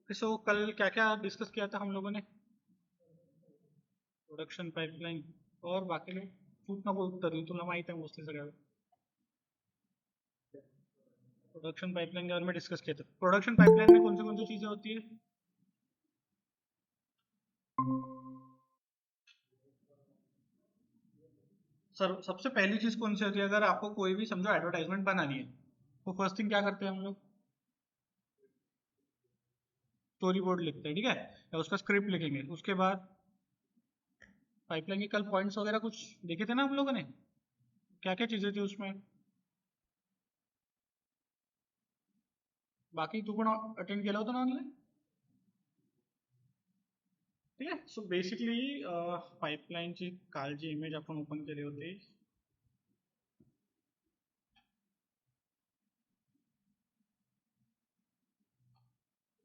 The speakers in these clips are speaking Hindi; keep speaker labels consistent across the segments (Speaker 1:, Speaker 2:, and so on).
Speaker 1: सो कल क्या क्या डिस्कस किया था हम लोगों ने? प्रोडक्शन पाइपलाइन और बाकी लोग खूप नको उत्तर देऊ, तुला माहित आहे मोस्टली सगळ्या. प्रोडक्शन पाइपलाइन के बारे में डिस्कस किया था. प्रोडक्शन पाइपलाइन में कौन सी चीजें होती है? सर सबसे पहली चीज कौन सी होती है? अगर आपको कोई भी समझो एडवर्टाइजमेंट बनानी है तो फर्स्ट थिंग क्या करते हैं हम लोग? स्टोरी बोर्ड लिखते हैं, ठीक है, या उसका स्क्रिप्ट लिखेंगे. उसके बाद पाइपलाइन के कल पॉइंट्स वगैरह कुछ देखे थे ना हम लोगों ने? क्या क्या चीजें थी उसमें? बाकी तू पण अटेंड केलं होतं ना ऑनलाईन? ठीक आहे. सो बेसिकली पाईपलाईनची काल जी इमेज आपण ओपन केली होती,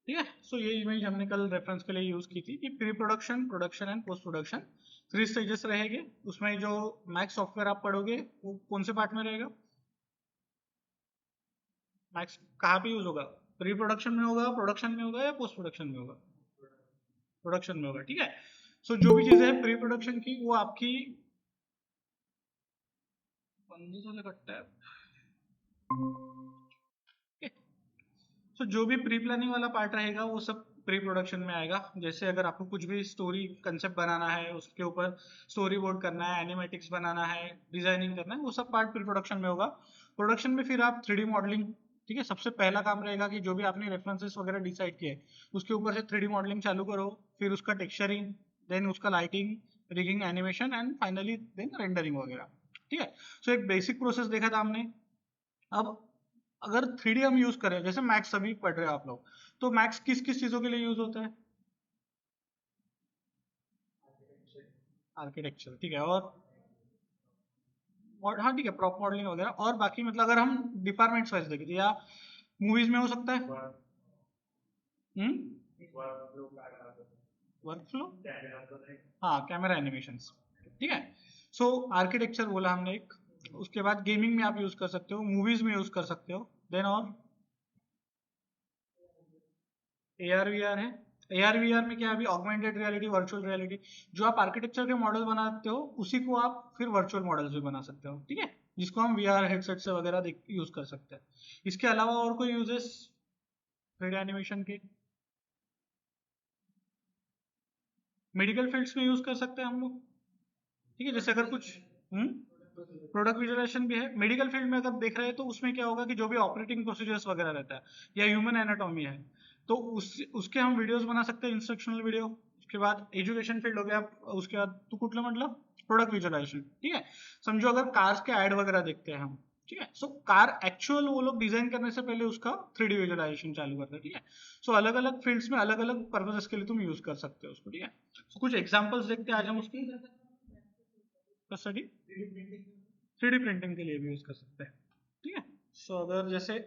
Speaker 1: ठीक है. सो ये इमेज हमने कल रेफरेंस के लिए यूज की थी कि pre production, production and post production 3 stages रहेंगे. उसमें जो मैक्स सॉफ्टवेयर आप पढ़ोगे वो कौन से पार्ट में रहेगा? मैक्स कहाँ पे यूज होगा? प्री प्रोडक्शन में होगा, प्रोडक्शन में होगा, या पोस्ट प्रोडक्शन में होगा? प्रोडक्शन में होगा, ठीक है. सो जो भी चीजें है प्री प्रोडक्शन की वो आपकी बंदी से कटता है. तो जो भी प्री प्लानिंग वाला पार्ट रहेगा वो सब प्री प्रोडक्शन में आएगा. जैसे अगर आपको कुछ भी स्टोरी कंसेप्ट बनाना है, उसके ऊपर स्टोरी बोर्ड करना है, एनिमेटिक्स बनाना है, डिजाइनिंग करना है, वो सब पार्ट प्री प्रोडक्शन में होगा. प्रोडक्शन में फिर आप 3D मॉडलिंग, ठीक है, सबसे पहला काम रहेगा कि जो भी आपने रेफरेंसेस वगैरह डिसाइड किए उसके ऊपर से 3D मॉडलिंग चालू करो. फिर उसका टेक्सचरिंग, देन उसका lighting, rigging, animation and finally then rendering वगैरह, ठीक है. सो एक बेसिक प्रोसेस देखा था हमने. अब अगर 3D हम यूज करें, जैसे मैक्स अभी पढ़ रहे हो आप लोग, तो मैक्स किस किस चीजों के लिए यूज होता है? आर्किटेक्चर, ठीक है. और हाँ ठीक है, प्रॉप मॉडलिंग वगैरह. और बाकी मतलब अगर हम डिपार्टमेंट्स वाइज देखें या मूवीज में हो सकता है. वर्क फ्लो, हाँ, कैमरा एनिमेशंस, ठीक है. सो आर्किटेक्चर बोला हमने एक. उसके बाद गेमिंग में आप यूज कर सकते हो, मूवीज में यूज कर सकते हो. देन और ए आर वी आर है. ए आर वी आर में क्या है? अभी ऑगमेंटेड रियलिटी, वर्चुअल रियलिटी, जो आप आर्किटेक्चर के मॉडल बनाते हो उसी को आप फिर वर्चुअल मॉडल्स भी बना सकते हो, ठीक है, जिसको हम वी आर हेडसेट से वगैरह यूज कर सकते हैं. इसके अलावा और कोई यूजेस 3D एनिमेशन के? मेडिकल फील्ड्स में यूज कर सकते हैं हम लोग, ठीक है. जैसे अगर कुछ प्रोडक्ट विजुअलाइजेशन भी है मेडिकल फील्ड में. अगर देख रहे हैं तो उसमें क्या होगा कि जो भी ऑपरेटिंग प्रोसीजर्स वगैरह रहता है या ह्यूमन एनाटॉमी है, तो उसके हम वीडियोस बना सकते हैं, इंस्ट्रक्शनल वीडियो. उसके बाद एजुकेशन फील्ड हो गया. उसके बाद तू कुठलं मतलब प्रोडक्ट विजुअलाइजेशन, ठीक है. समझो अगर कार्स के ऐड वगैरह देखते हैं हम, ठीक है. सो कार एक्चुअल वो लोग डिजाइन करने से पहले उसका 3D विजुअलाइजेशन चालू करते हैं, ठीक है. सो अलग अलग फील्ड्स में अलग अलग पर्पजेस के लिए तुम यूज कर सकते हो उसको, ठीक है. So, कुछ एग्जांपल्स देखते हैं आज हम उसकी. स्टडी 3D प्रिंटिंग के लिए भी यूज कर सकते हैं, ठीक है. सो अगर जैसे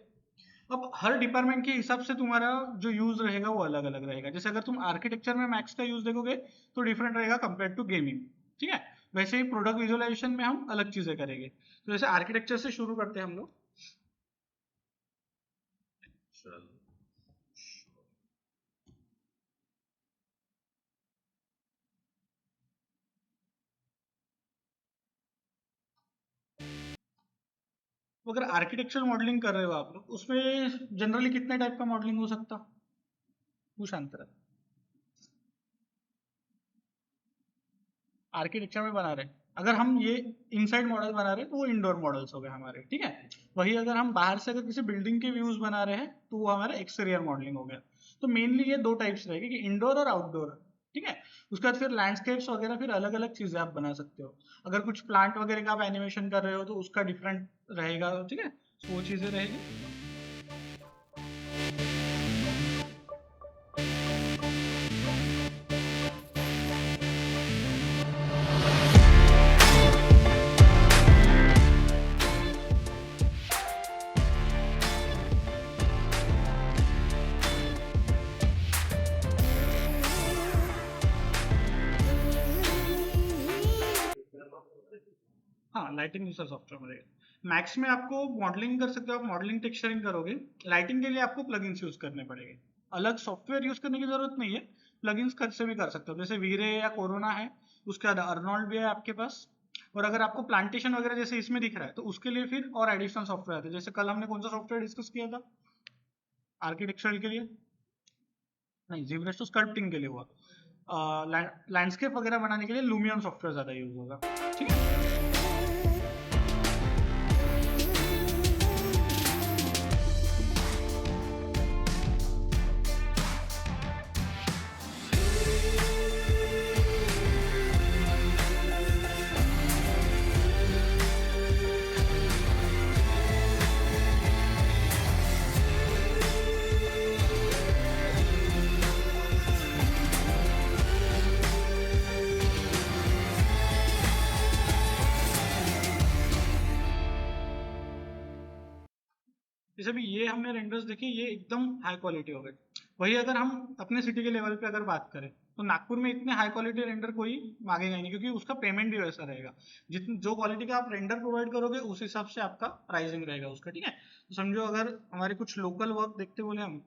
Speaker 1: अब हर डिपार्टमेंट के हिसाब से तुम्हारा जो यूज रहेगा वो अलग अलग रहेगा. जैसे अगर तुम आर्किटेक्चर में मैक्स का यूज देखोगे तो डिफरेंट रहेगा कंपेयर टू गेमिंग, ठीक है. वैसे ही प्रोडक्ट विजुअलाइजेशन में हम अलग चीजें करेंगे. तो जैसे आर्किटेक्चर से शुरू करते हैं हम लोग. तो अगर आर्किटेक्चर मॉडलिंग कर रहे हो आप लोग, उसमें जनरली कितने टाइप का मॉडलिंग हो सकता? वो शांत रहा. आर्किटेक्चर में बना रहे हैं, अगर हम ये इनसाइड मॉडल बना रहे हैं तो वो इंडोर मॉडल्स हो गए हमारे, ठीक है. वही अगर हम बाहर से अगर किसी बिल्डिंग के व्यूज बना रहे हैं तो वो हमारा एक्सटीरियर मॉडलिंग हो गया. तो मेनली ये दो टाइप्स रहेगी कि इंडोर और आउटडोर, ठीक है. उसके बाद फिर लैंडस्केप्स वगैरह, फिर अलग अलग चीजें आप बना सकते हो. अगर कुछ प्लांट वगैरह का आप एनिमेशन कर रहे हो तो उसका डिफरेंट रहेगा, ठीक है. तो वो चीजें रहेगी. हाँ, लाइटिंग दूसरा सॉफ्टवेयर में रहेगा. मैक्स में आपको मॉडलिंग कर सकते हो, आप मॉडलिंग टेक्सचरिंग करोगे. लाइटिंग के लिए आपको प्लगइन्स यूज करने पड़ेंगे. अलग सॉफ्टवेयर यूज करने की जरूरत नहीं है, प्लगइन्स से भी कर सकते हो। जैसे वीरे या कोरोना है, उसके बाद अर्नोल्ड भी है आपके पास। और अगर आपको प्लांटेशन वगैरह जैसे इसमें दिख रहा है तो उसके लिए फिर और एडिशनल सॉफ्टवेयर आते हैं। जैसे कल हमने कौन सा सॉफ्टवेयर डिस्कस किया था आर्किटेक्चरल के लिए? नहीं, जिब्रेस तो स्कल्पटिंग के लिए हुआ। लैंडस्केप वगैरह बनाने के लिए लूमियन सॉफ्टवेयर ज्यादा यूज होगा। ठीक है। जैसे भी ये हमने रेंडर्स देखे, ये एकदम हाई क्वालिटी हो गए। वही अगर हम अपने सिटी के लेवल पे अगर बात करें तो नागपुर में इतने हाई क्वालिटी रेंडर कोई मांगेगा ही नहीं, क्योंकि उसका पेमेंट भी वैसा रहेगा। जितनी जो क्वालिटी का आप रेंडर प्रोवाइड करोगे उस हिसाब से आपका प्राइसिंग रहेगा उसका। ठीक है, तो समझो अगर हमारे कुछ लोकल वर्क देखते बोले हम,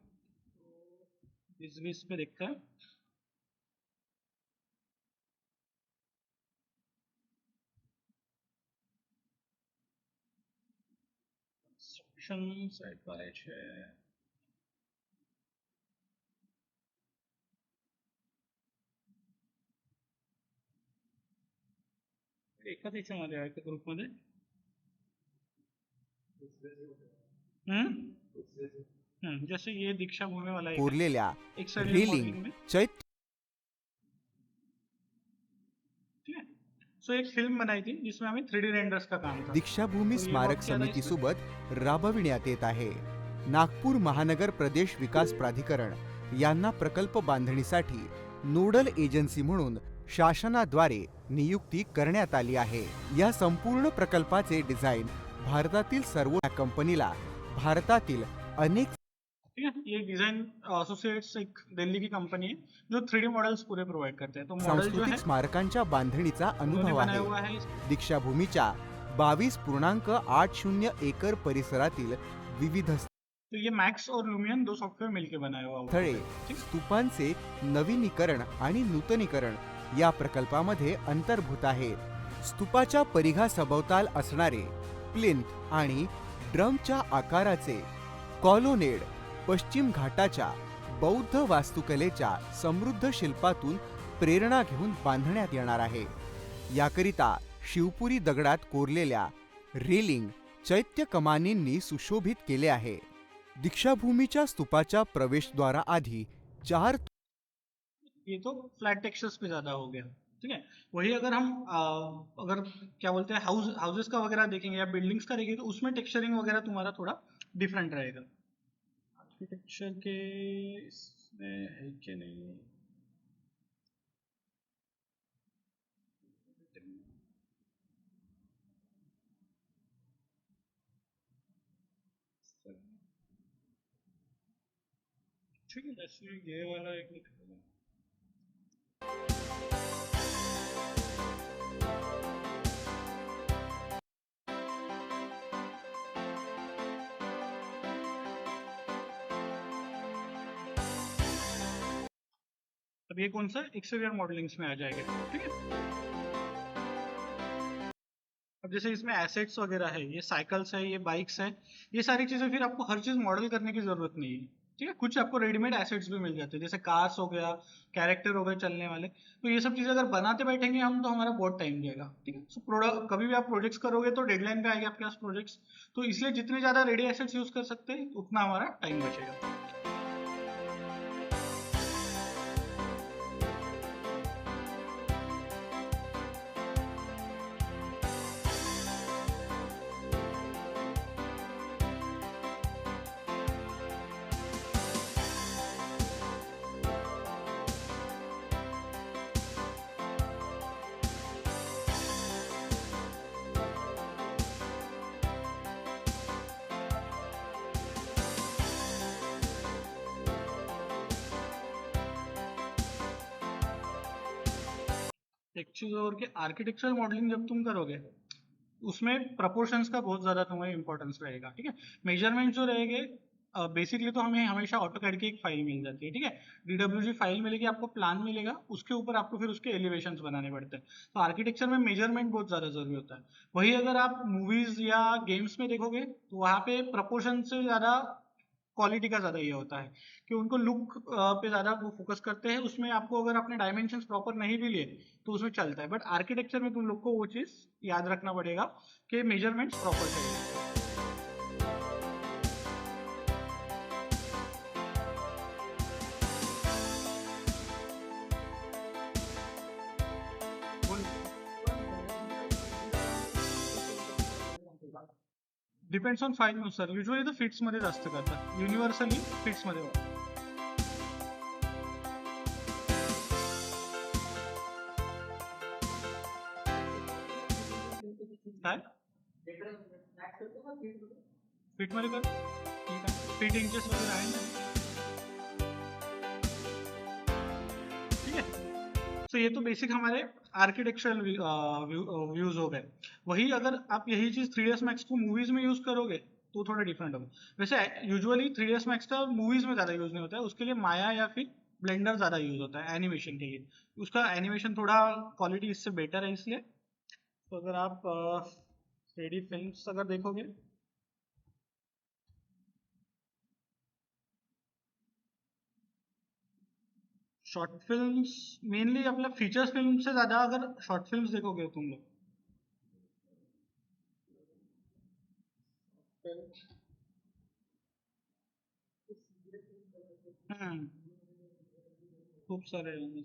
Speaker 1: इस पे देखते हैं। साइड पर है। एकाच याच्यामध्ये आहे का ग्रुपमध्ये? जैसे ये दीक्षा भूमि वाला एक है,
Speaker 2: कोरलेल्या
Speaker 1: एक्सटेरियर
Speaker 2: रेलिंग
Speaker 1: मॉडलिंग में।
Speaker 2: चैत्य
Speaker 1: ठीक है, सो एक फिल्म बनाई थी जिसमें हमें 3D रेंडर्स का काम था।
Speaker 2: दीक्षाभूमी
Speaker 1: तो ये
Speaker 2: स्मारक
Speaker 1: वर्क किया था इसमें।
Speaker 2: समितीसोबत राबविण्यात येत आहे. नागपूर महानगर प्रदेश विकास प्राधिकरण यांना प्रकल्प बांधणीसाठी नोडल एजन्सी म्हणून शासनाद्वारे नियुक्ती करण्यात आली आहे. या संपूर्ण प्रकल्पाचे डिझाइन भारतातील सर्व कंपनीला भारतातील अनेक
Speaker 1: ठीक है, ये डिजाइन एसोसिएट्स एक दिल्ली की कंपनी है जो 3D मॉडल्स पूरे प्रोवाइड करते हैं। तो मॉडल जो
Speaker 2: सांस्कृतिक
Speaker 1: है
Speaker 2: स्मारकांच्या बांधणीचा
Speaker 1: उन्होंने
Speaker 2: अनुभव
Speaker 1: बनाया
Speaker 2: आहे.
Speaker 1: हुआ है।
Speaker 2: दीक्षाभूमीच्या 22.80 एकर परिसरातील विविध
Speaker 1: तो ये मैक्स और लुमियन दो सॉफ्टवेयर मिलके बनाया हुआ
Speaker 2: स्थळे,
Speaker 1: है। ठीक,
Speaker 2: स्तूपांचे नवीनीकरण आणि नूतनीकरण या प्रकल्पामध्ये अंतर्भूत आहेत. स्तूपाच्या परिघा सभोवताल असणारे प्लिंथ आणि ड्रमच्या आकाराचे कॉलोनेड पश्चिम घाटाच्या बौद्ध वास्तुकलेच्या समृद्ध शिल्पातून प्रेरणा घेऊन बांधण्यात येणार आहे. याकरिता शिवपुरी दगडात कोरलेल्या रेलिंग चैत्य कमानींनी सुशोभित केले आहे. दीक्षाभूमीच्या स्तूपाच्या प्रवेशद्वाराआधी 4
Speaker 1: ये तो फ्लैट टेक्सचर्स पे ज्यादा हो गया। ठीक है, वही अगर हम अगर क्या बोलते हैं हाउसेस का वगैरह देखेंगे या बिल्डिंग्स का देखेंगे तो उसमें टेक्सचरिंग वगैरह तुम्हारा थोड़ा डिफरेंट रहेगा। आर्किटेक्चर के इसमें है कि नहीं? ठीक है, जैसे ये वाला एक निकाला। अब ये कौन सा एक्सटीरियर मॉडलिंग्स में आ जाएगा। ठीक है, अब जैसे इसमें एसेट्स वगैरह है, ये साइकिल्स है, ये बाइक्स है, ये सारी चीजें फिर आपको हर चीज मॉडल करने की जरूरत नहीं है। ठीक है, कुछ आपको रेडीमेड एसेट्स भी मिल जाते हैं, जैसे कार्स हो गया, कैरेक्टर हो गए चलने वाले। तो ये सब चीजें अगर बनाते बैठेंगे हम तो हमारा बहुत टाइम जाएगा। ठीक है, सो प्रोडक्ट कभी भी आप प्रोजेक्ट्स करोगे तो डेडलाइन पे आएंगे आपके पास प्रोजेक्ट्स, तो इसलिए जितने ज्यादा रेडी एसेट्स यूज कर सकते हैं उतना हमारा टाइम बचेगा। एक चीज और कि आर्किटेक्चरल मॉडलिंग जब तुम करोगे उसमें प्रपोर्शंस का बहुत ज्यादा तुम्हें इंपॉर्टेंस रहेगा। ठीक है, मेजरमेंट जो रहेंगे बेसिकली तो हमें हमेशा ऑटोकैड की एक फाइल मिल जाती है, ठीक है। DWG फाइल मिलेगी, आपको प्लान मिलेगा, उसके ऊपर आपको फिर उसके एलिवेशंस बनाने पड़ते हैं। तो आर्किटेक्चर में मेजरमेंट बहुत ज्यादा जरूरी होता है। वही अगर आप मूवीज या गेम्स में देखोगे तो वहाँ पे प्रपोर्शन से ज्यादा क्वालिटी का ज्यादा ये होता है कि उनको लुक पे ज्यादा वो फोकस करते हैं। उसमें आपको अगर अपने डायमेंशंस प्रॉपर नहीं भी लिए तो उसमें चलता है, बट आर्किटेक्चर में तुम लोग को वो चीज याद रखना पड़ेगा कि मेजरमेंट्स प्रॉपर चाहिए। डिपेंड्स ऑन फाईल नुसार, युजली तर फिट्स मध्ये जास्त करतात, युनिव्हर्सली फिट्स मध्ये होतं. काय फिट मध्ये कर, ठीक आहे, फिट इंचेस वगैरे आहे ना, ठीक है। तो ये तो बेसिक हमारे आर्किटेक्चरल व्यूज हो गए। वही अगर आप यही चीज 3ds मैक्स को मूवीज में यूज करोगे तो थोड़ा डिफरेंट होगा। वैसे यूजुअली 3ds मैक्स का मूवीज में ज्यादा यूज नहीं होता है, उसके लिए माया या फिर ब्लेंडर ज्यादा यूज होता है एनिमेशन के लिए। उसका एनिमेशन थोड़ा क्वालिटी इससे बेटर है इसलिए। तो अगर आप 3D फिल्म्स अगर देखोगे शॉर्ट फिल्म्स मेनली अपना फीचर्स फिल्म से ज्यादा अगर शॉर्ट फिल्म्स देखोगे तुम लोग खूप सारे होंगे।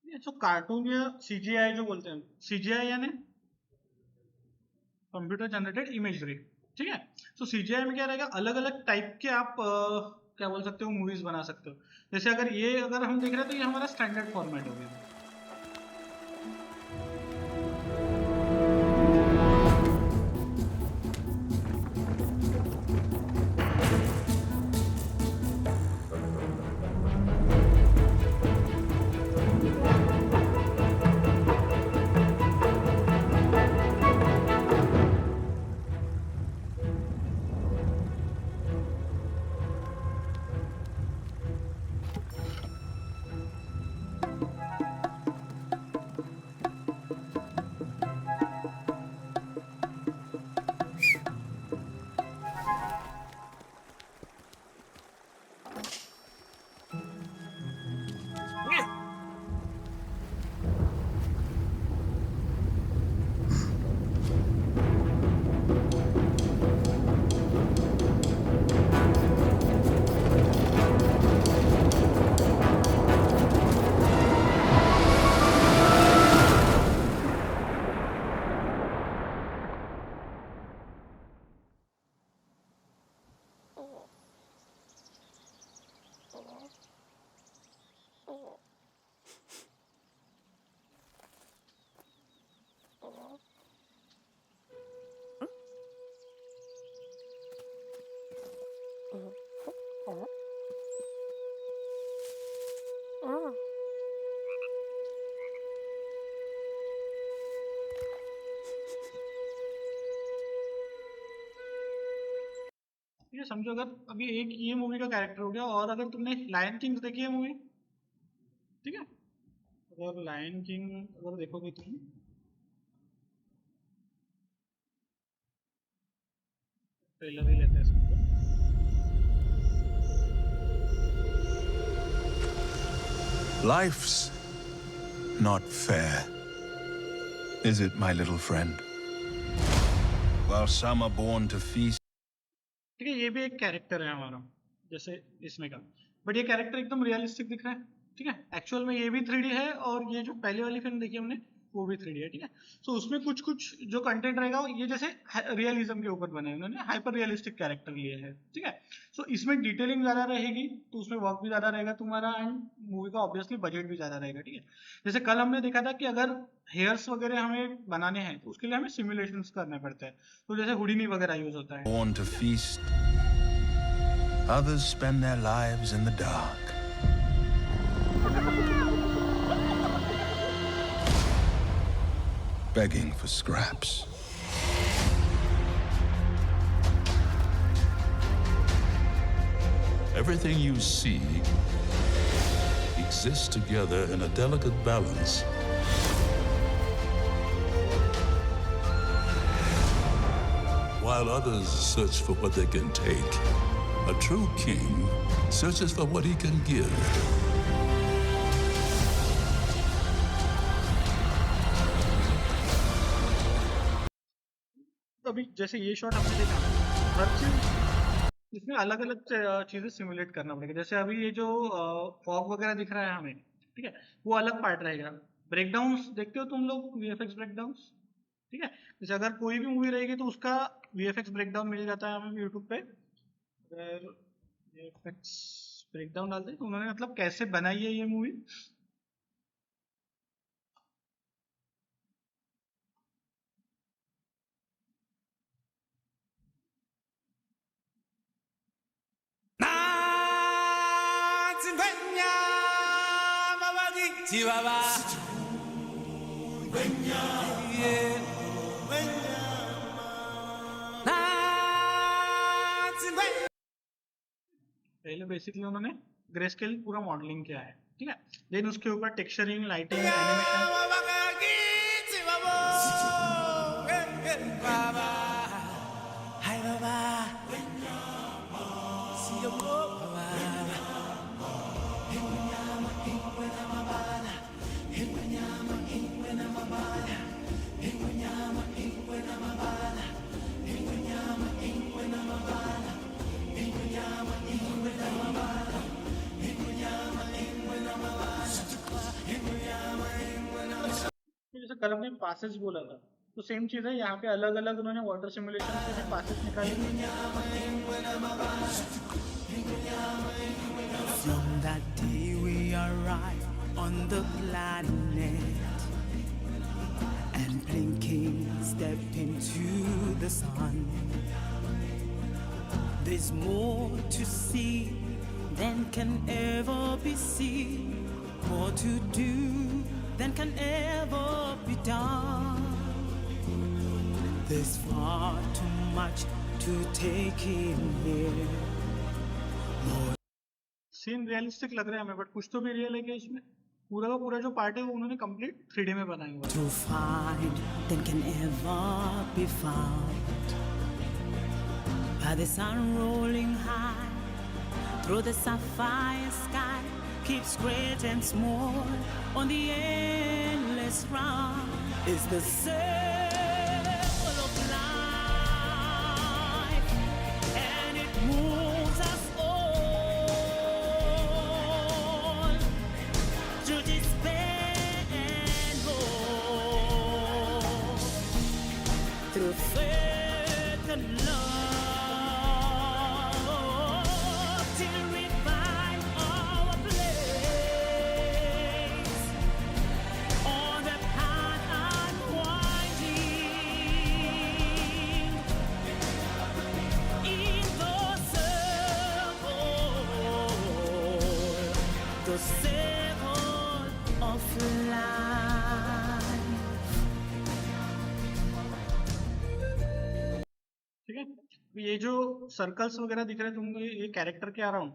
Speaker 1: ये जो कार्टून या CGI जो बोलते हैं, CGI यानी कंप्यूटर जनरेटेड इमेजरी, ठीक है। तो CGI में क्या रहेगा, अलग अलग टाइप के आप क्या बोल सकते हो मूवीज बना सकते हो। जैसे अगर हम देख रहे हैं तो ये हमारा स्टैंडर्ड फॉर्मेट हो गया। ये समझो अगर अभी एक ये मूवी का कैरेक्टर हो गया, और अगर तुमने लायन किंग देखी है मूवी, ठीक है, अगर लायन किंग अगर देखोगे तुम, ट्रेलर ही लेते हैं समझो।
Speaker 3: Life's not fair, is it, my little friend? While some are born to feast.
Speaker 1: ठीक है, ये भी एक कैरेक्टर है हमारा जैसे इसमें का, बट ये कैरेक्टर एकदम रियलिस्टिक दिख रहा है, ठीक है। एक्चुअल में ये भी 3D है, और ये जो पहले वाली फिल्म देखी हमने वो भी 3D है, ठीक है। सो उसमें कुछ कुछ जो कंटेंट रहेगा ये जैसे रियलिज्म के ऊपर बने, उन्होंने हाइपर रियलिस्टिक कैरेक्टर लिए हैं, ठीक है। सो इसमें डिटेलिंग ज्यादा रहेगी तो उसमें वर्क भी ज्यादा रहेगा तुम्हारा, एंड मूवी का ऑब्वियसली बजट भी ज्यादा रहेगा, ठीक है। जैसे कल हमने देखा था कि अगर हेयर्स वगैरह हमें बनाने हैं तो उसके लिए हमें सिमुलेशंस करने पड़ते हैं, तो जैसे हुडिनी वगैरह यूज होता है।
Speaker 3: Born to feast. Others spend their lives in the dark. begging for scraps.
Speaker 4: Everything you see exists together in a delicate balance. While others search for what they can take, a true king searches for what he can give.
Speaker 1: तो अभी जैसे ये शॉट हमने देखा, हर चीज इसमें अलग अलग चीजें सिमुलेट करना पड़ेगा। जैसे अभी ये जो फॉग वगैरह दिख रहा है हमें, ठीक है, वो अलग पार्ट रहेगा। ब्रेकडाउन्स देखते हो तुम लोग, वीएफएक्स ब्रेकडाउन्स, ठीक है। जैसे अगर कोई भी मूवी रहेगी तो उसका वीएफएक्स ब्रेकडाउन मिल जाता है हमें यूट्यूब पे। वीएफएक्स ब्रेकडाउन डालते हैं तो उन्होंने मतलब कैसे बनाई है ये मूवी। पहले बेसिकली उन्होंने ग्रे स्केल पूरा मॉडलिंग किया है, ठीक है। देन उसके ऊपर टेक्सचरिंग, लाइटिंग, एनिमेशन, जैसे कल हमने पासेस बोला था, तो सेम चीज है यहाँ पे। अलग अलग उन्होंने वाटर सिमुलेशन से पासेस निकाले।
Speaker 5: From that day we arrived on the planet and blinking stepped into the sun. There's more to see than can ever be seen, more to do than can ever be done. There's far too much to take in here.
Speaker 1: Scene realistic लग रहा है हमें, बट कुछ तो भी रियल है क्या इसमें? पूरा का पूरा जो पार्ट है वो उन्होंने कंप्लीट 3D में बनाया हुआ है।
Speaker 5: To find than can ever be found. By the sun rolling high through the sapphire sky, keeps great and small on the endless run. Is the circle of life, and it moves us all through despair and hope, through faith and love, till we find our place on the path unwinding in the circle of life.
Speaker 1: ठीक है, ये जो सर्कल्स वगैरह दिख रहे हैं तुमको, ये कैरेक्टर के अराउंड,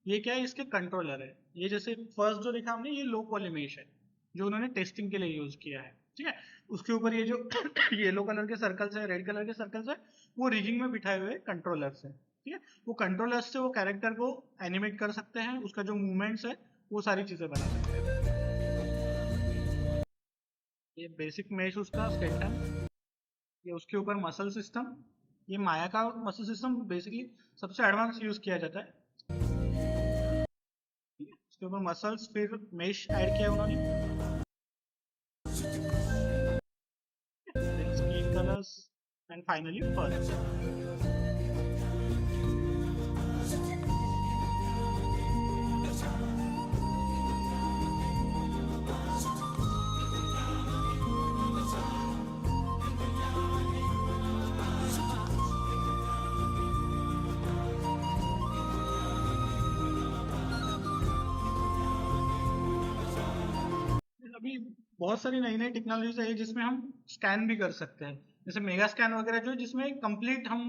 Speaker 1: ये क्या है? इसके कंट्रोलर है। ये जैसे फर्स्ट जो दिखा हमने, ये लो पॉलीमेश है जो उन्होंने टेस्टिंग के लिए यूज किया है, ठीक है। उसके ऊपर ये जो येलो कलर के सर्कल्स है, रेड कलर के सर्कल्स है, वो रिगिंग में बिठाए हुए कंट्रोलर्स है, ठीक है। वो कंट्रोलर्स से वो कैरेक्टर को एनिमेट कर सकते हैं, उसका जो मूवमेंट्स है वो सारी चीजें बना सकते हैं। ये बेसिक मेश उसका स्केलेटन, ये उसके ऊपर मसल सिस्टम, ये माया का मसल सिस्टम बेसिकली सबसे एडवांस यूज किया जाता है, ठीक है। उसके ऊपर मसल्स, फिर मेश ऐड किया उन्होंने, स्किन कलर्स एंड फाइनली फर। अभी बहुत सारी नई नई टेक्नोलॉजीज है जिसमें हम स्कैन भी कर सकते हैं, जैसे मेगा स्कैन वगैरह जो जिसमें कंप्लीट हम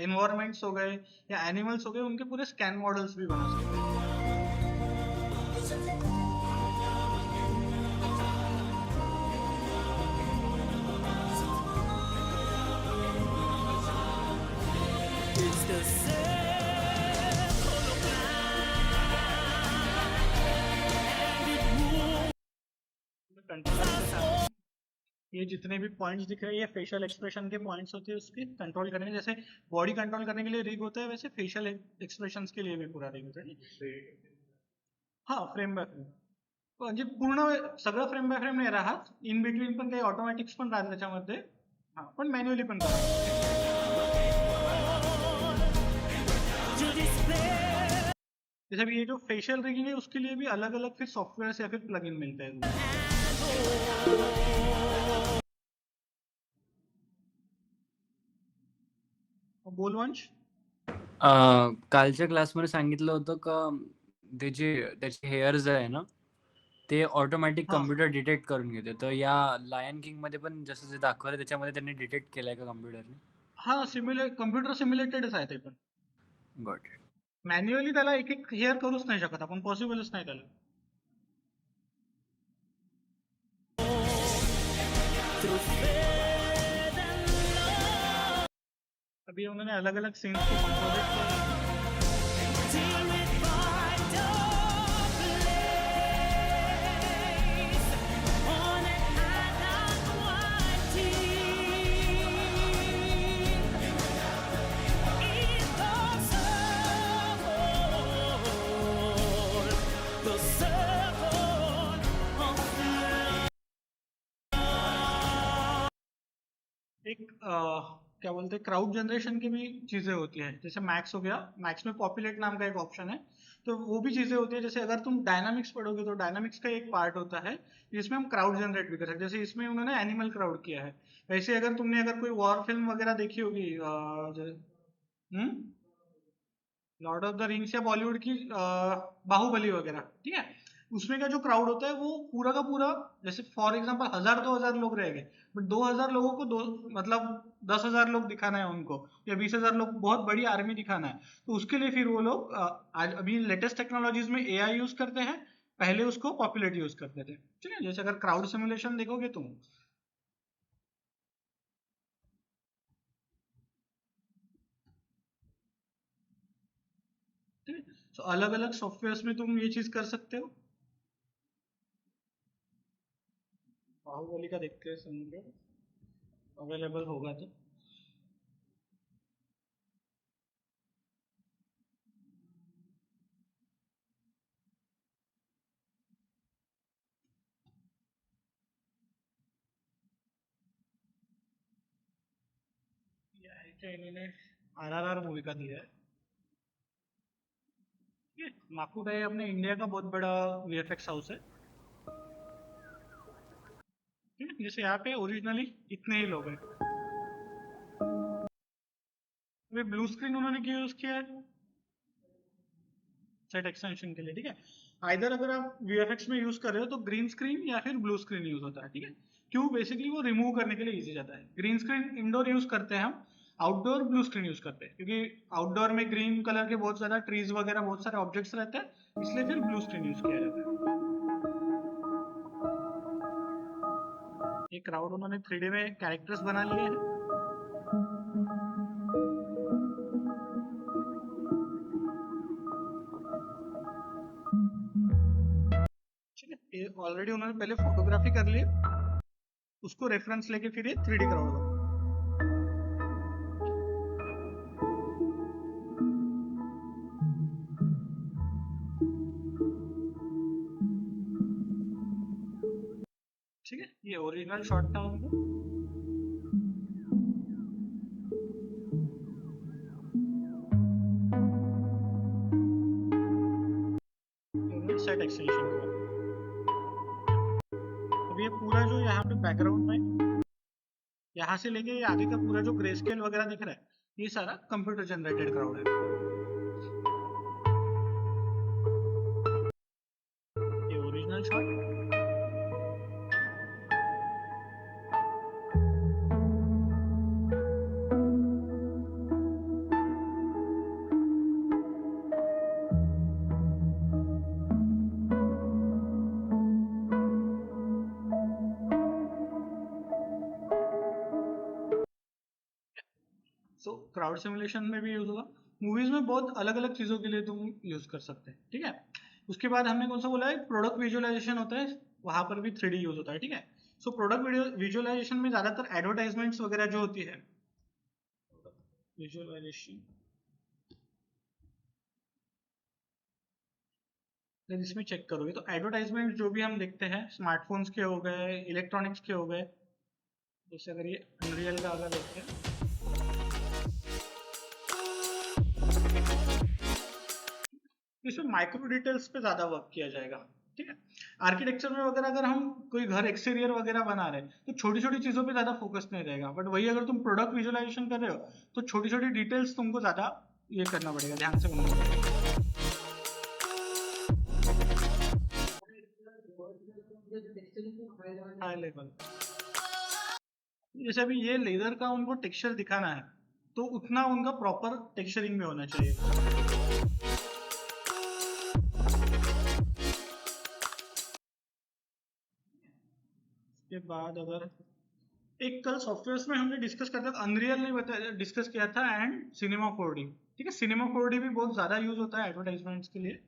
Speaker 1: एनवायरमेंट्स हो गए या एनिमल्स हो गए उनके पूरे स्कैन मॉडल्स भी बना सकते हैं।
Speaker 5: It's the circle of life.
Speaker 1: ये जितने भी पॉइंट्स दिख रहे हैं ये फेशियल एक्सप्रेशन के पॉइंट्स होते हैं, उसके कंट्रोल करने, जैसे बॉडी कंट्रोल करने के लिए रिग होता है वैसे फेशियल एक्सप्रेशन्स के लिए भी पूरा रिग होता है। हाँ, फ्रेम बाय फ्रेम म्हणजे पूर्ण सगळं फ्रेम बाय फ्रेम नाही राहत, इन बिटवीन पण काही ऑटोमॅटिक्स पण राहत त्याच्यामध्ये, हा पण मॅन्युअली पण जैसे अभी ये जो फेशियल रिगिंग है उसके लिए भी अलग अलग फिर सॉफ्टवेयर या फिर प्लगइन मिलते हैं। बोल वंश।
Speaker 6: कालच्या क्लासमध्ये सांगितलं होतं का त्याचे हेअर्स आहे ना ते ऑटोमॅटिक
Speaker 1: हा.
Speaker 6: कम्प्युटर डिटेक्ट करून घेते, तर या लायन किंग मध्ये पण जसं जे दाखवलं त्याच्यामध्ये त्यांनी डिटेक्ट केलंय का कम्प्युटरने?
Speaker 1: हा, कम्प्युटर सिम्युलेटेडच आहे ते पण,
Speaker 6: गॉट इट.
Speaker 1: मॅन्युअली त्याला एक एक हेअर करूच नाही शकत आपण, पॉसिबलच नाही त्याला। अभी उन्होंने अलग अलग सीन्स को कंपोजिट किया। एक क्या बोलते हैं क्राउड जनरेशन की भी चीजें होती है, जैसे मैक्स हो गया, मैक्स में पॉपुलेट नाम का एक ऑप्शन है, तो वो भी चीजें होती है। जैसे अगर तुम डायनामिक्स पढ़ोगे तो डायनामिक्स का एक पार्ट होता है जिसमें हम क्राउड जनरेट भी कर सकते हैं, जैसे इसमें उन्होंने एनिमल क्राउड किया है। वैसे अगर तुमने अगर कोई वॉर फिल्म वगैरह देखी होगी, लॉर्ड ऑफ द रिंग्स या बॉलीवुड की बाहुबली वगैरह, ठीक है, उसमें का जो क्राउड होता है वो पूरा का पूरा, जैसे फॉर एग्जांपल 1000-2000 लोग रहेंगे, बट 2000 लोगों को मतलब 10,000 लोग दिखाना है उनको, या 20,000 लोग बहुत बड़ी आर्मी दिखाना है, तो उसके लिए फिर वो लोग आज अभी लेटेस्ट टेक्नोलॉजीज में एआई यूज करते हैं, पहले उसको पॉपुलेट यूज करते थे, ठीक है। जैसे अगर क्राउड सिमुलेशन देखोगे तुम, ठीक है, तो अलग अलग सॉफ्टवेयर में तुम ये चीज कर सकते हो। बाहुबली का देखते हैं, समझो अवेलेबल होगा तो। इन्होंने आरआरआर मूवी का दिया है, माकू का अपने इंडिया का बहुत बड़ा वीएफएक्स हाउस है, ठीक है। जैसे यहाँ पे ओरिजिनली इतने ही लोग हैं, अभी ब्लू स्क्रीन उन्होंने क्यों यूज किया है सेट एक्सटेंशन के लिए, ठीक है। आइदर अगर आप वीएफएक्स में यूज कर रहे हो तो ग्रीन स्क्रीन या फिर ब्लू स्क्रीन यूज होता है, ठीक है। क्यों? बेसिकली वो रिमूव करने के लिए इजी जाता है। ग्रीन स्क्रीन इंडोर यूज करते हैं हम, आउटडोर ब्लू स्क्रीन यूज करते हैं, क्योंकि आउटडोर में ग्रीन कलर के बहुत ज्यादा ट्रीज वगैरह बहुत सारे ऑब्जेक्ट्स रहते हैं, इसलिए फिर ब्लू स्क्रीन यूज किया जाता है। ये क्राउड उन्होंने 3D में कैरेक्टर्स बना लिए हैं, ठीक है। ये ऑलरेडी उन्होंने पहले फोटोग्राफी कर ली, उसको रेफरेंस लेके फिर ये 3D क्राउड बना। ठीक है, ये ओरिजिनल शॉट था उनको। सेट एक्सटेंशन का अब ये पूरा जो यहाँ पे बैकग्राउंड में यहाँ से लेके ये आगे का पूरा जो ग्रे स्केल वगैरह दिख रहा है, ये सारा कंप्यूटर जनरेटेड क्राउड है। ये ओरिजिनल शॉट, क्राउड सिमुलेशन में भी यूज होगा। मूवीज में बहुत अलग अलग चीजों के लिए तुम यूज कर सकते हैं, ठीक है। उसके बाद हमने कौन सा बोला है, प्रोडक्ट विजुअलाइजेशन होता है, वहां पर भी 3D यूज होता है, ठीक है। सो प्रोडक्ट विजुअलाइजेशन में ज्यादातर एडवर्टाइजमेंट्स वगैरह जो होती है, विजुअलाइजेशन इसमें चेक करोगे तो एडवर्टाइजमेंट जो भी हम देखते हैं स्मार्टफोन्स के हो गए, इलेक्ट्रॉनिक्स के हो गए, जैसे अगर ये अनरियल का अगर देखते हैं, इसमें माइक्रो डिटेल्स पे ज्यादा वर्क किया जाएगा, ठीक है। आर्किटेक्चर में वगैरह अगर हम कोई घर एक्सटीरियर वगैरह बना रहे हैं तो छोटी छोटी चीजों पे ज्यादा फोकस नहीं रहेगा, बट वही अगर तुम प्रोडक्ट विजुअलाइजेशन कर रहे हो तो छोटी छोटी डिटेल्स तुमको ज्यादा ये करना पड़ेगा, ध्यान से करना पड़ेगा। हाई लेवल, जैसे अभी ये लेदर का उनको टेक्सचर दिखाना है तो उतना उनका प्रॉपर टेक्सचरिंग में होना चाहिए। के बाद अगर एक कल सॉफ्टवेयर्स में हमने डिस्कस करता था, अनरियल नहीं बताया, डिस्कस किया था, एंड सिनेमा 4D, ठीक है। सिनेमा 4D भी बहुत ज्यादा यूज होता है एडवर्टाइजमेंट्स के लिए।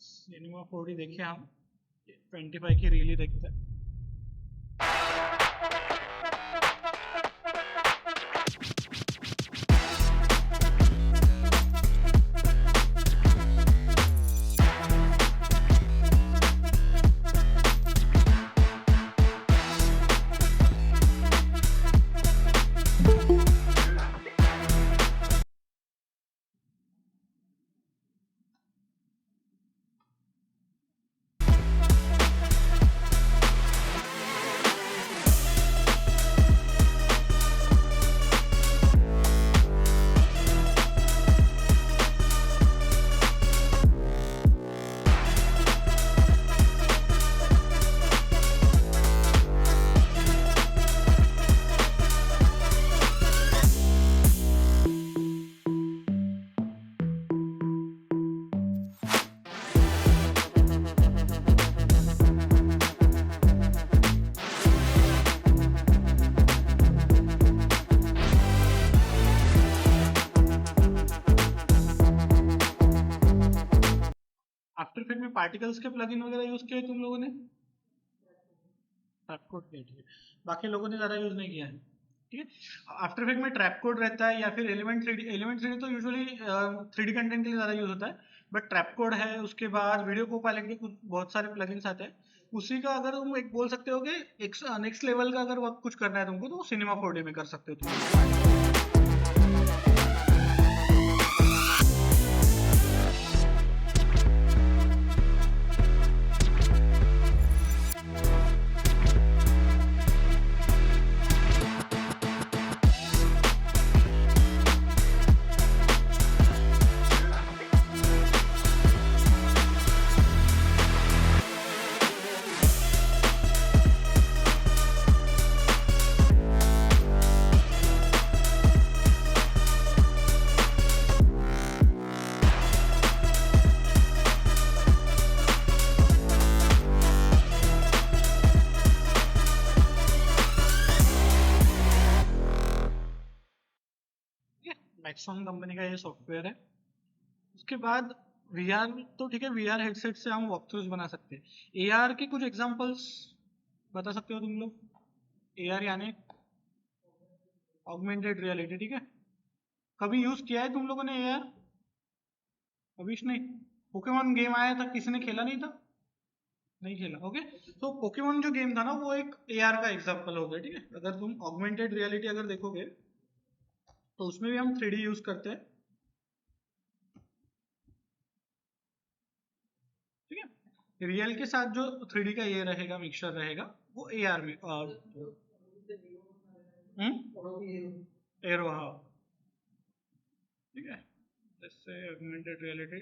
Speaker 1: सिनेमा 4D देखिए, हम 25 की रील ही देखते हैं। आफ्टर इफेक्ट में पार्टिकल्स के प्लगइन वगैरह यूज किए तुम लोगों ने? ट्रैप कोड किया, ठीक है। बाकी लोगों ने ज्यादा यूज नहीं किया है, ठीक है। आफ्टर इफेक्ट में ट्रैप कोड रहता है या फिर एलिमेंट 3D तो यूजुअली 3D कंटेंट के लिए ज्यादा यूज होता है, बट ट्रैप कोड है। उसके बाद वीडियो कोपायलट के कुछ बहुत सारे प्लगइन्स आते हैं, उसी का अगर तुम एक बोल सकते हो कि नेक्स्ट लेवल का अगर वर्क कुछ करना है तुमको तो सिनेमा 4D में कर सकते हो तुम। मैक्सॉन कंपनी का ये सॉफ्टवेयर है। उसके बाद VR तो ठीक है, VR हेडसेट से हम वॉकथ्रूज बना सकते हैं। AR के कुछ एग्जांपल्स बता सकते हो तुम लोग? AR यानी ऑगमेंटेड रियलिटी, ठीक है। कभी यूज किया है तुम लोगों ने AR? अभी नहीं। पोकेमॉन गेम आया था, किसी ने खेला नहीं था? नहीं खेला, ओके। तो पोकेमॉन जो गेम था ना वो एक AR का एग्जांपल हो गया, ठीक है। अगर तुम ऑगमेंटेड रियलिटी अगर देखोगे तो उसमें भी हम 3D यूज करते हैं, ठीक है। रियल के साथ जो 3D का ये रहेगा, मिक्सचर रहेगा, वो AR में एरो, हाँ, ठीक है। जैसे ऑगमेंटेड रियलिटी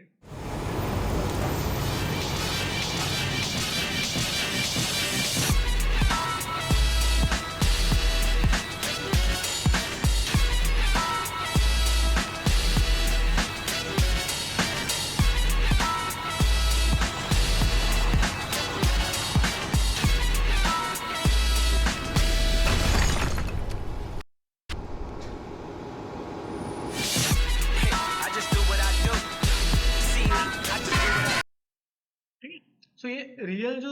Speaker 1: सो ये रियल जो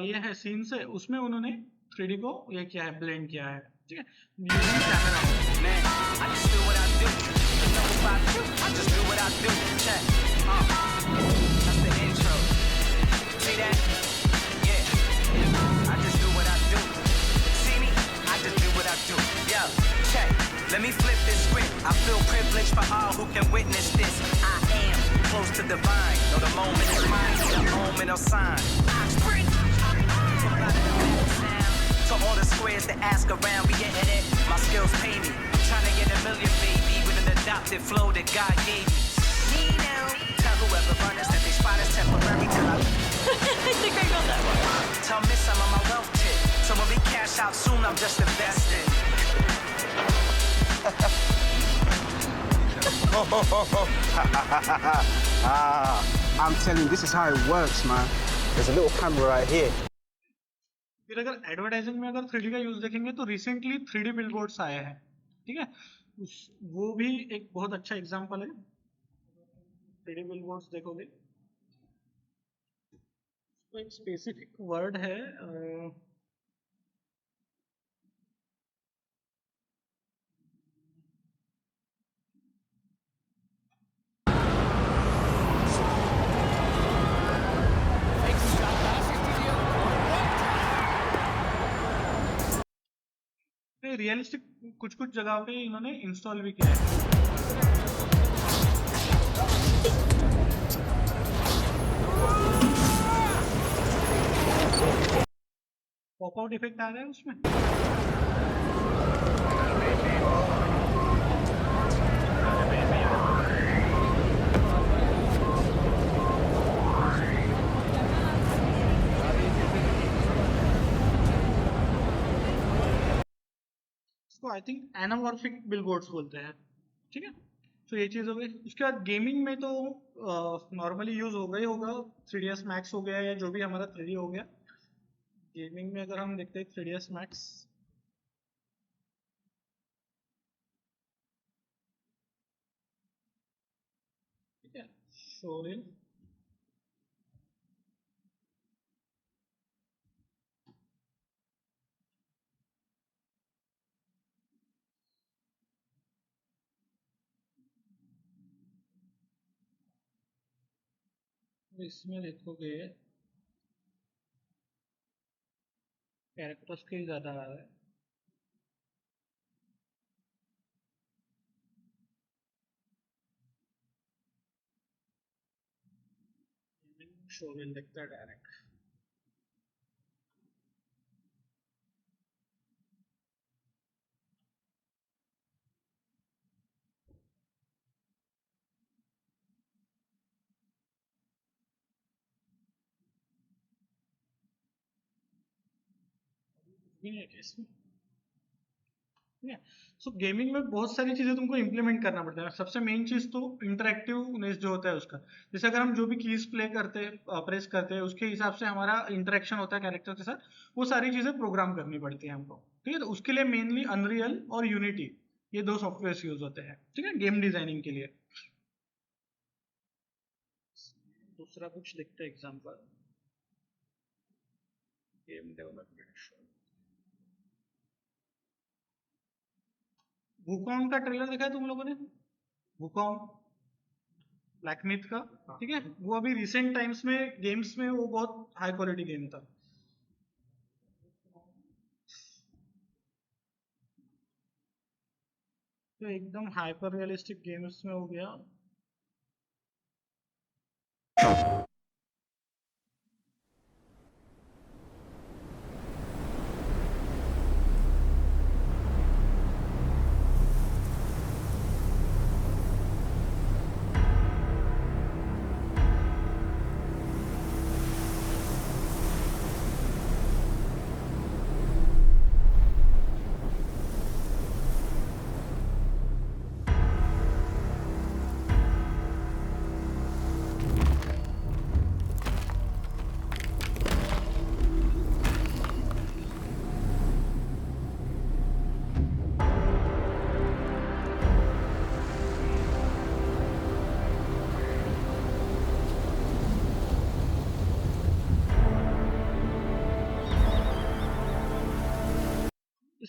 Speaker 1: ये है सीन्स है उसमें उन्होंने 3D को ये किया है, ब्लेंड किया है, ठीक है, using camera.
Speaker 7: Man, I just do what I do. You know if I do, I just do what I do. Check. That's the intro. See that? Yeah. I just do what I do. See me? I just do what I do. Yo, check. Let me flip this script. I feel privileged for all who can witness this. I am close to divine. Know the moment is mine, the moment of sign. To all the squares that ask around, we getting it. My skills pay me. Trying to get a million, baby, with an adopted flow that God gave me. Me now. Tell whoever runners that they spot is temporary till I
Speaker 8: think I got that one.
Speaker 7: tell Miss I'm on my wealth tip. So when we cash out soon, I'm just investing.
Speaker 9: I'm telling you, this is how it works, man. There's a little camera right here.
Speaker 1: फिर अगर एडवर्टाइजिंग में अगर 3D का यूज देखेंगे तो रिसेंटली 3D बिलबोर्ड्स आए हैं, ठीक है, वो भी एक बहुत अच्छा एग्जांपल है। 3D बिलबोर्ड्स देखोगे तो एक स्पेसिफिक वर्ड है, रियलिस्टिक कुछ कुछ जगह पे इन्होंने इंस्टॉल भी किया है। पॉप आउट इफेक्ट आ रहा है उसमें। आई थिंक एनामॉर्फिक बिलबोर्ड्स बोलते हैं, ठीक है। तो ये चीज़ हो गई। उसके बाद गेमिंग में तो नॉर्मली यूज होगा ही होगा, 3ds Max हो गया या जो भी हमारा 3D हो गया। गेमिंग में अगर हम देखते हैं 3ds Max, ठीक है, शोरिल इसमें देखोगे कैरेक्टर स्केल ज्यादा आ रहा है। शोरिल दिखता है डायरेक्ट। सो गेमिंग में बहुत सारी चीजें तुमको इम्प्लीमेंट करना पड़ता है। सबसे मेन चीज तो इंटरेक्टिवनेस जो होता है उसका, जैसे अगर हम जो भी कीज प्ले करते हैं प्रेस करते हैं उसके हिसाब से हमारा इंटरेक्शन होता है कैरेक्टर के साथ, वो सारी चीजें प्रोग्राम करनी पड़ती है हमको, ठीक है। तो उसके लिए मेनली अनरियल और यूनिटी, ये दो सॉफ्टवेयर यूज होते हैं, ठीक है, गेम डिजाइनिंग के लिए। दूसरा कुछ देखते हैं एग्जाम्पल, गेम डेवलपमेंट। वुकॉन्ग का ट्रेलर देखा है तुम लोगों ने? वुकॉन्ग ब्लैक मिथ का, ठीक है, वो अभी रिसेंट टाइम्स में गेम्स में वो बहुत हाई क्वालिटी गेम था। तो एकदम हाइपर रियलिस्टिक गेम्स में हो गया।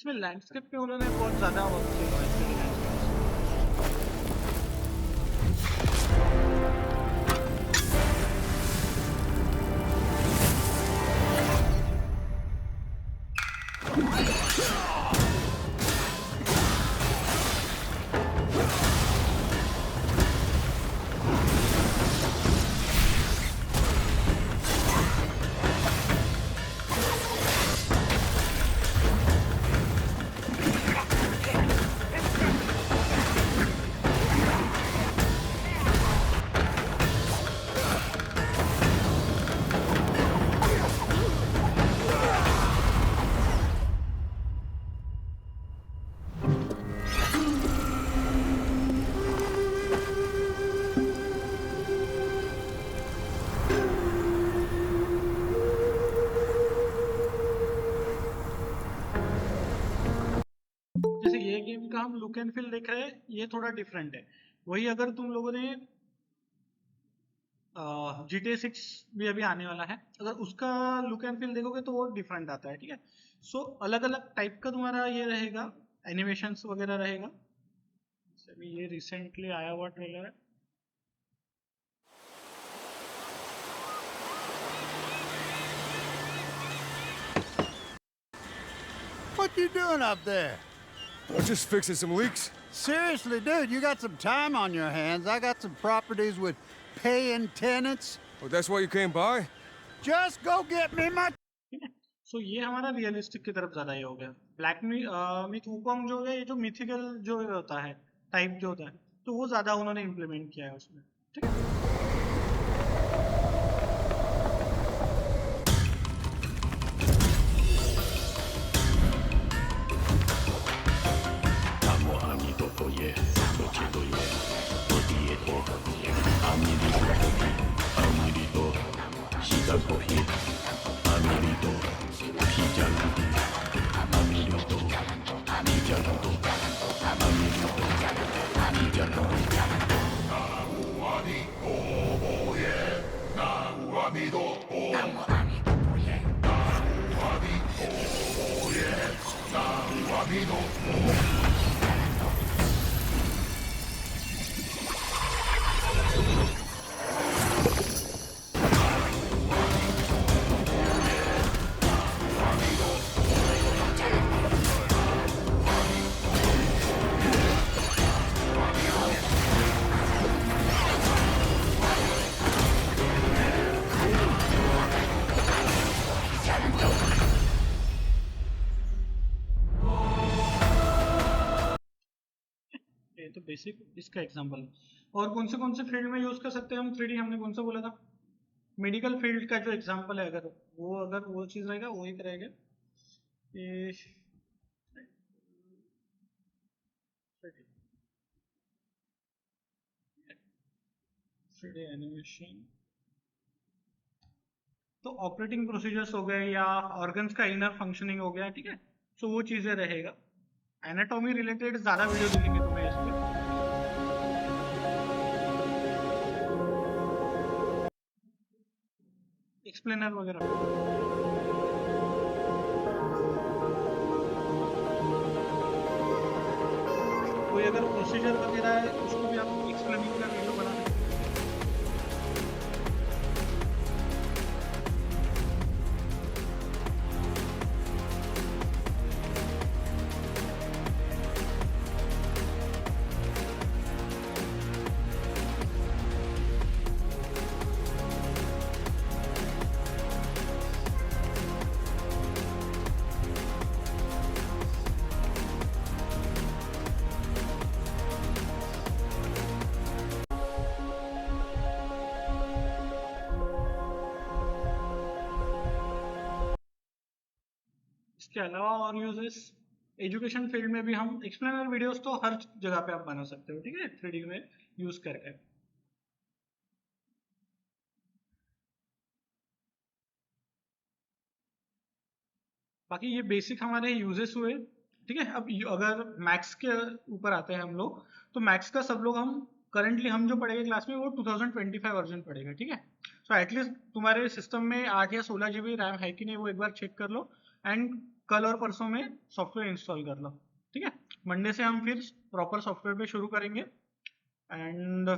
Speaker 1: इसमें लैंडस्केप पे उन्होंने बहुत ज़्यादा वर्क किया है इसके लैंडस्केप। जैसे ये गेम का हम लुक एंड फील देख रहे हैं, ये थोड़ा डिफरेंट है। वही अगर तुम लोगों ने GTA 6 भी अभी आने वाला है, अगर उसका लुक एंड फील देखोगे तो वो डिफरेंट आता है, ठीक है। सो अलग अलग टाइप का तुम्हारा ये रहेगा, एनिमेशंस वगैरह रहेगा। अभी ये रिसेंटली आया हुआ ट्रेलर है।
Speaker 10: What you doing up there?
Speaker 11: I'm just fixing some leaks.
Speaker 10: Seriously, dude, you got some time on your hands. I got some properties with paying tenants.
Speaker 11: Oh, that's why you came by?
Speaker 10: Just go get me my...
Speaker 1: सो ये हमारा रियलिस्टिक की तरफ ज्यादा ये हो गया। ब्लैक मिथ वुकोंग जो है, ये जो मिथिकल जो होता है टाइप जो होता है, तो वो ज्यादा उन्होंने इम्प्लीमेंट किया है उसमें, ठीक है। ये तो बेसिक इसका एग्जांपल। और कौन से फील्ड में यूज कर सकते हैं हम 3D, हमने कौन सा बोला था? मेडिकल फील्ड का जो एग्जांपल है, अगर वो चीज रहेगा, वो एक रहेगा ये 3D एनिमेशन। तो ऑपरेटिंग प्रोसीजर्स हो गए या ऑर्गन्स का इनर फंक्शनिंग हो गया, ठीक है। सो वो चीजें रहेगा। एनाटॉमी रिलेटेड ज्यादा वीडियो दिखेंगे तुम्हें इसमें। एक्सप्लेनर वगैरह। कोई अगर प्रोसीजर वगैरह है उसको भी आप एक्सप्लेनिंग का वीडियो बना सकते हैं। इसके अलावा और यूजेस एजुकेशन फील्ड में भी हम एक्सप्लेनर वीडियोस तो हर जगह पे आप बना सकते हो, ठीक है, 3D में यूज करके। बाकी ये बेसिक हमारे यूजेस हुए, ठीक है। अब अगर मैक्स के ऊपर आते हैं हम लोग, तो मैक्स का सब लोग हम करंटली हम जो पढ़ेंगे क्लास में वो 2025 वर्जन पढ़ेगा, ठीक है। सो एटलीस्ट तुम्हारे सिस्टम में 8 या 16 GB रैम है कि नहीं वो एक बार चेक कर लो। एंड कल और परसों में सॉफ्टवेयर इंस्टॉल कर लो, ठीक है। मंडे से हम फिर प्रॉपर सॉफ्टवेयर पे शुरू करेंगे एंड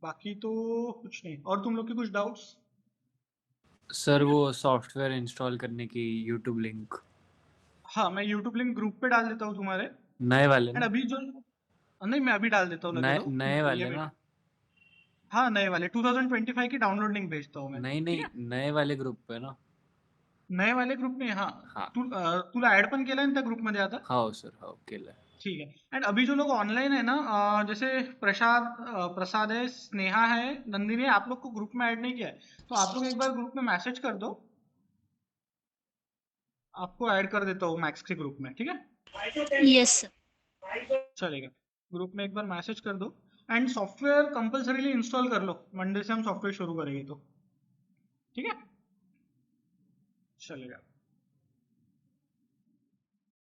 Speaker 1: बाकी तो कुछ नहीं। और तुम लोग की कुछ डाउट्स?
Speaker 6: सर वो सॉफ्टवेयर इंस्टॉल करने की यूट्यूब लिंक
Speaker 1: हाँ, मैं यूट्यूब लिंक ग्रुप पे डाल देता हूँ तुम्हारे।
Speaker 6: नए वाले
Speaker 1: एंड
Speaker 6: ना?
Speaker 1: अभी जो नहीं, मैं अभी डाल देता हूँ, लगे रहो।
Speaker 6: नए
Speaker 1: ये
Speaker 6: वाले
Speaker 1: वेट-
Speaker 6: ना?
Speaker 1: हाँ, नए वाले 2025 की डाउनलोड लिंक भेजता हूँ मैं।
Speaker 6: नहीं
Speaker 1: ठीक
Speaker 6: नहीं,
Speaker 1: आहे?
Speaker 6: नए वाले ग्रुप पे ना?
Speaker 1: नए वाले ग्रुप में हाँ,
Speaker 6: हा
Speaker 1: तुला ऍड पण केलंय ना त्या ग्रुप मध्ये आता?
Speaker 6: हो सर, हो केलंय.
Speaker 1: ठीक है। एंड अभी जो लोग ऑनलाइन है ना, जैसे प्रसाद है, स्नेहा है, नंदिनी है, आप लोग को ग्रुप में ऐड नहीं किया है, तो आप लोग एक बार ग्रुप में मैसेज कर दो, आपको ऐड कर देता हूँ मैक्स के ग्रुप में, ठीक है?
Speaker 8: Yes sir.
Speaker 1: चलेगा। ग्रुप में एक बार मैसेज कर दो एंड सॉफ्टवेयर कंपल्सरीली इंस्टॉल कर लो, मंडे से हम सॉफ्टवेयर शुरू करेंगे तो, ठीक है? चलेगा।